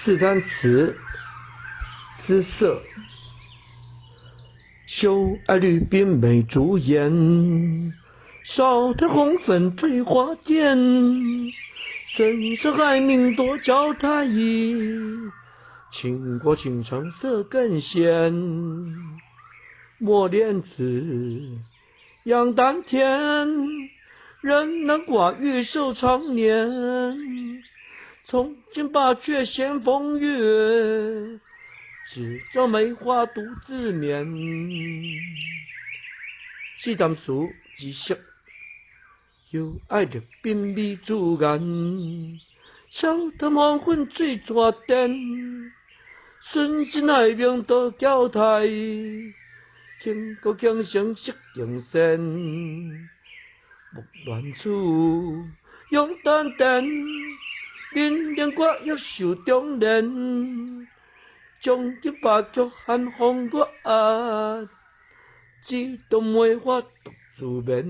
四单词：姿色。秀爱绿鬓美珠眼，少添红粉醉花间。深深海明多娇态，倾国倾城色更鲜。墨莲子，养丹田，人能寡欲寿长年。从今罢却闲风月，只教梅花独自眠。四单词：姿色。有爱的鬓美珠眼，少添黄昏醉茶店。顺心海明多娇态，倾国倾城色更鲜。木兰处，养丹田，人人寡欲寿中年。从今罢却闲风月，只当梅花独自眠。